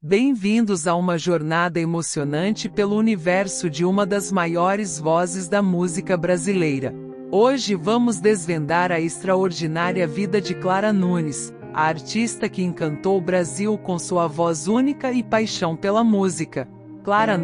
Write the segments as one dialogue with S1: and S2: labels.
S1: Bem-vindos a uma jornada emocionante pelo universo de uma das maiores vozes da música brasileira. Hoje vamos desvendar a extraordinária vida de Clara Nunes, a artista que encantou o Brasil com sua voz única e paixão pela música. Clara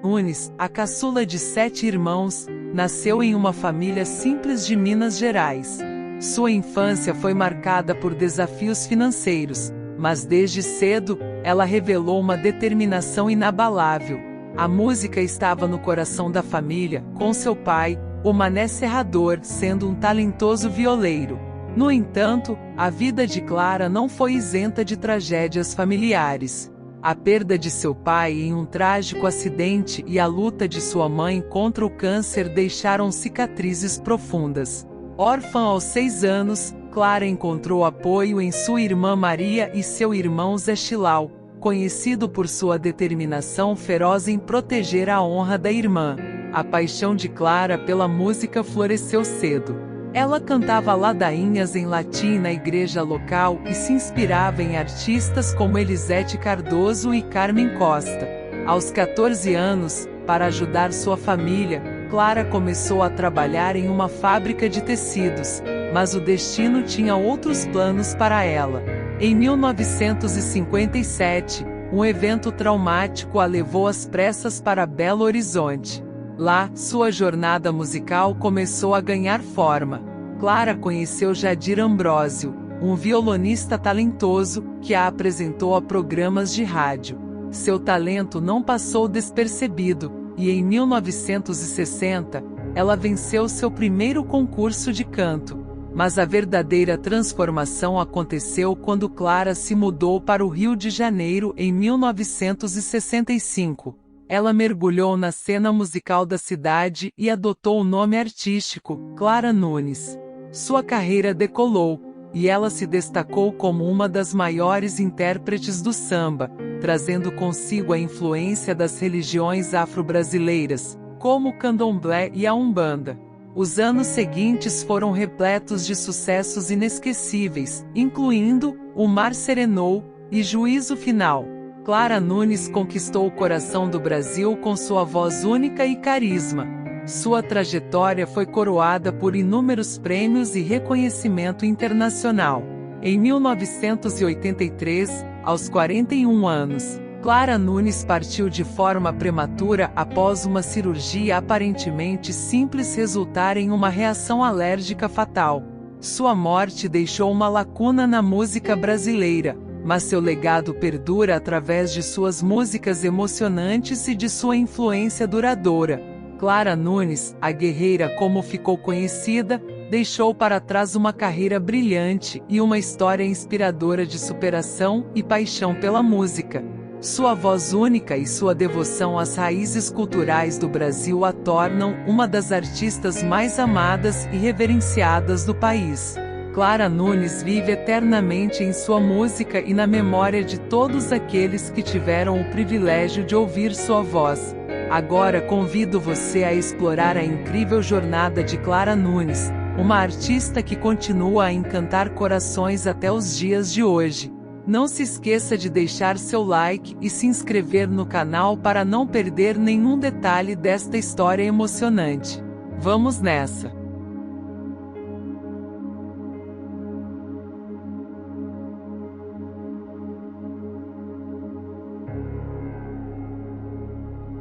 S1: Nunes, a caçula de 7 irmãos, nasceu em uma família simples de Minas Gerais. Sua infância foi marcada por desafios financeiros, mas desde cedo, ela revelou uma determinação inabalável. A música estava no coração da família, com seu pai, o Mané Serrador, sendo um talentoso violeiro. No entanto, a vida de Clara não foi isenta de tragédias familiares. A perda de seu pai em um trágico acidente e a luta de sua mãe contra o câncer deixaram cicatrizes profundas. Órfã aos 6 anos, Clara encontrou apoio em sua irmã Maria e seu irmão Zé Chilau, conhecido por sua determinação feroz em proteger a honra da irmã. A paixão de Clara pela música floresceu cedo. Ela cantava ladainhas em latim na igreja local e se inspirava em artistas como Elisete Cardoso e Carmen Costa. Aos 14 anos, para ajudar sua família, Clara começou a trabalhar em uma fábrica de tecidos, mas o destino tinha outros planos para ela. Em 1957, um evento traumático a levou às pressas para Belo Horizonte. Lá, sua jornada musical começou a ganhar forma. Clara conheceu Jadir Ambrósio, um violonista talentoso, que a apresentou a programas de rádio. Seu talento não passou despercebido, e em 1960, ela venceu seu primeiro concurso de canto. Mas a verdadeira transformação aconteceu quando Clara se mudou para o Rio de Janeiro em 1965. Ela mergulhou na cena musical da cidade e adotou o nome artístico, Clara Nunes. Sua carreira decolou, e ela se destacou como uma das maiores intérpretes do samba, trazendo consigo a influência das religiões afro-brasileiras, como o candomblé e a umbanda. Os anos seguintes foram repletos de sucessos inesquecíveis, incluindo O Mar Serenou e Juízo Final. Clara Nunes conquistou o coração do Brasil com sua voz única e carisma. Sua trajetória foi coroada por inúmeros prêmios e reconhecimento internacional. Em 1983, aos 41 anos, Clara Nunes partiu de forma prematura após uma cirurgia aparentemente simples resultar em uma reação alérgica fatal. Sua morte deixou uma lacuna na música brasileira, mas seu legado perdura através de suas músicas emocionantes e de sua influência duradoura. Clara Nunes, a guerreira como ficou conhecida, deixou para trás uma carreira brilhante e uma história inspiradora de superação e paixão pela música. Sua voz única e sua devoção às raízes culturais do Brasil a tornam uma das artistas mais amadas e reverenciadas do país. Clara Nunes vive eternamente em sua música e na memória de todos aqueles que tiveram o privilégio de ouvir sua voz. Agora convido você a explorar a incrível jornada de Clara Nunes, uma artista que continua a encantar corações até os dias de hoje. Não se esqueça de deixar seu like e se inscrever no canal para não perder nenhum detalhe desta história emocionante. Vamos nessa!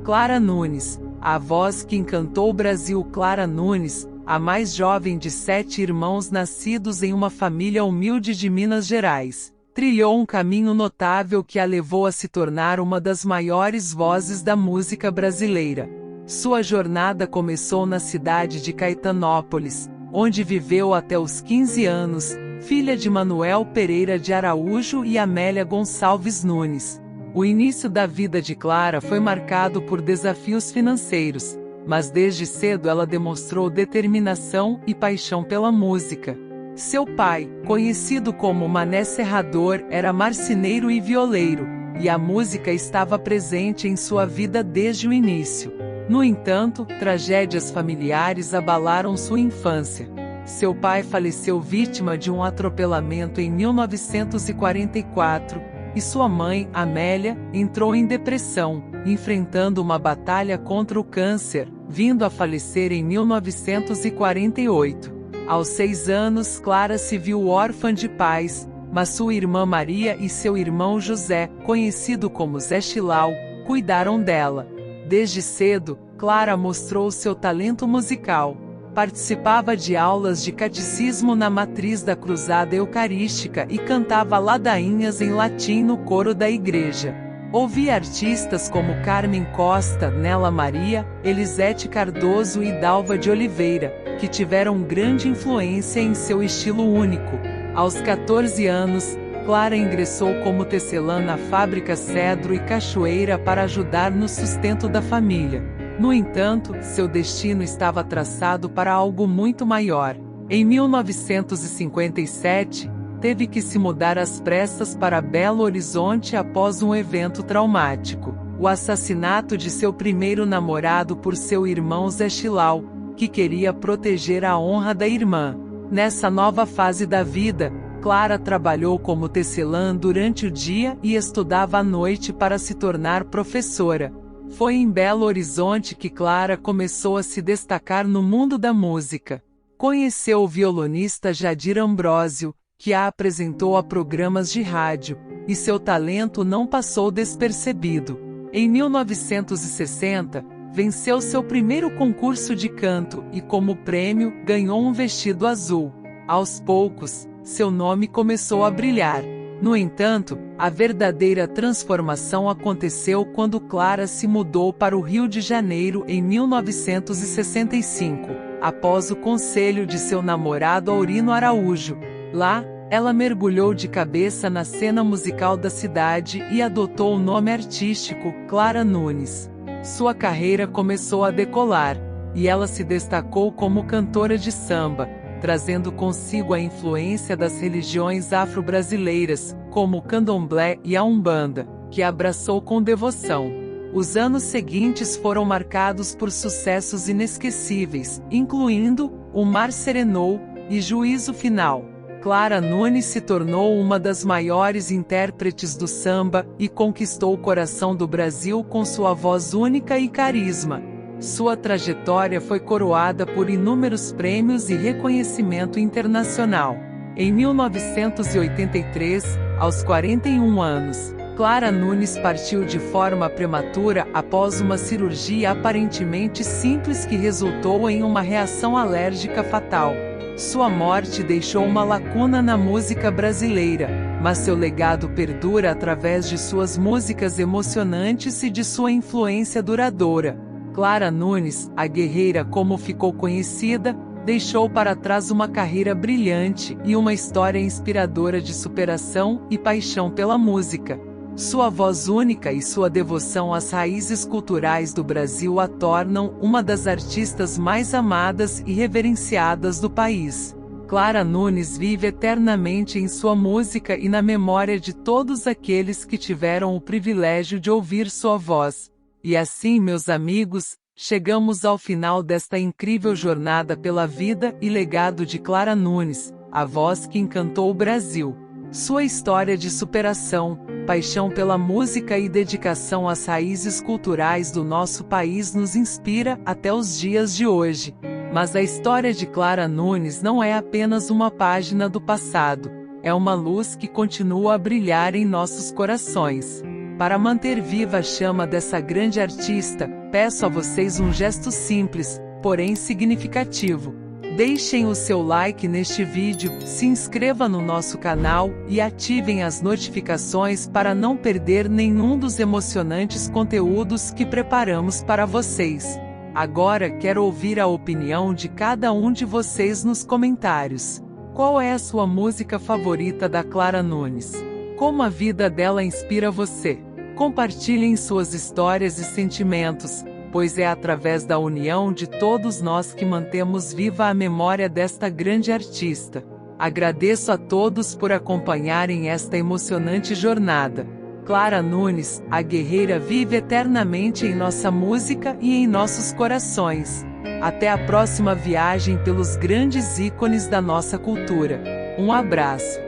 S1: Clara Nunes, a voz que encantou o Brasil. Clara Nunes, a mais jovem de 7 irmãos nascidos em uma família humilde de Minas Gerais, trilhou um caminho notável que a levou a se tornar uma das maiores vozes da música brasileira. Sua jornada começou na cidade de Caetanópolis, onde viveu até os 15 anos, filha de Manuel Pereira de Araújo e Amélia Gonçalves Nunes. O início da vida de Clara foi marcado por desafios financeiros, mas desde cedo ela demonstrou determinação e paixão pela música. Seu pai, conhecido como Mané Serrador, era marceneiro e violeiro, e a música estava presente em sua vida desde o início. No entanto, tragédias familiares abalaram sua infância. Seu pai faleceu vítima de um atropelamento em 1944, e sua mãe, Amélia, entrou em depressão, enfrentando uma batalha contra o câncer, vindo a falecer em 1948. Aos 6 anos, Clara se viu órfã de pais, mas sua irmã Maria e seu irmão José, conhecido como Zé Chilau, cuidaram dela. Desde cedo, Clara mostrou seu talento musical. Participava de aulas de catecismo na matriz da Cruzada Eucarística e cantava ladainhas em latim no coro da igreja. Ouvia artistas como Carmen Costa, Nela Maria, Elisete Cardoso e Dalva de Oliveira, que tiveram grande influência em seu estilo único. Aos 14 anos, Clara ingressou como tecelã na fábrica Cedro e Cachoeira para ajudar no sustento da família. No entanto, seu destino estava traçado para algo muito maior. Em 1957, teve que se mudar às pressas para Belo Horizonte após um evento traumático: o assassinato de seu primeiro namorado por seu irmão Zé Chilau, que queria proteger a honra da irmã. Nessa nova fase da vida, Clara trabalhou como tecelã durante o dia e estudava à noite para se tornar professora. Foi em Belo Horizonte que Clara começou a se destacar no mundo da música. Conheceu o violonista Jadir Ambrósio, que a apresentou a programas de rádio, e seu talento não passou despercebido. Em 1960, venceu seu primeiro concurso de canto e, como prêmio, ganhou um vestido azul. Aos poucos, seu nome começou a brilhar. No entanto, a verdadeira transformação aconteceu quando Clara se mudou para o Rio de Janeiro em 1965, após o conselho de seu namorado Aurino Araújo. Lá, ela mergulhou de cabeça na cena musical da cidade e adotou o nome artístico Clara Nunes. Sua carreira começou a decolar, e ela se destacou como cantora de samba, trazendo consigo a influência das religiões afro-brasileiras, como o candomblé e a umbanda, que abraçou com devoção. Os anos seguintes foram marcados por sucessos inesquecíveis, incluindo O Mar Serenou e Juízo Final. Clara Nunes se tornou uma das maiores intérpretes do samba e conquistou o coração do Brasil com sua voz única e carisma. Sua trajetória foi coroada por inúmeros prêmios e reconhecimento internacional. Em 1983, aos 41 anos, Clara Nunes partiu de forma prematura após uma cirurgia aparentemente simples que resultou em uma reação alérgica fatal. Sua morte deixou uma lacuna na música brasileira, mas seu legado perdura através de suas músicas emocionantes e de sua influência duradoura. Clara Nunes, a guerreira como ficou conhecida, deixou para trás uma carreira brilhante e uma história inspiradora de superação e paixão pela música. Sua voz única e sua devoção às raízes culturais do Brasil a tornam uma das artistas mais amadas e reverenciadas do país. Clara Nunes vive eternamente em sua música e na memória de todos aqueles que tiveram o privilégio de ouvir sua voz. E assim, meus amigos, chegamos ao final desta incrível jornada pela vida e legado de Clara Nunes, a voz que encantou o Brasil. Sua história de superação, paixão pela música e dedicação às raízes culturais do nosso país nos inspira até os dias de hoje. Mas a história de Clara Nunes não é apenas uma página do passado, é uma luz que continua a brilhar em nossos corações. Para manter viva a chama dessa grande artista, peço a vocês um gesto simples, porém significativo. Deixem o seu like neste vídeo, se inscreva no nosso canal e ativem as notificações para não perder nenhum dos emocionantes conteúdos que preparamos para vocês. Agora quero ouvir a opinião de cada um de vocês nos comentários. Qual é a sua música favorita da Clara Nunes? Como a vida dela inspira você? Compartilhem suas histórias e sentimentos, pois é através da união de todos nós que mantemos viva a memória desta grande artista. Agradeço a todos por acompanharem esta emocionante jornada. Clara Nunes, a guerreira, vive eternamente em nossa música e em nossos corações. Até a próxima viagem pelos grandes ícones da nossa cultura. Um abraço.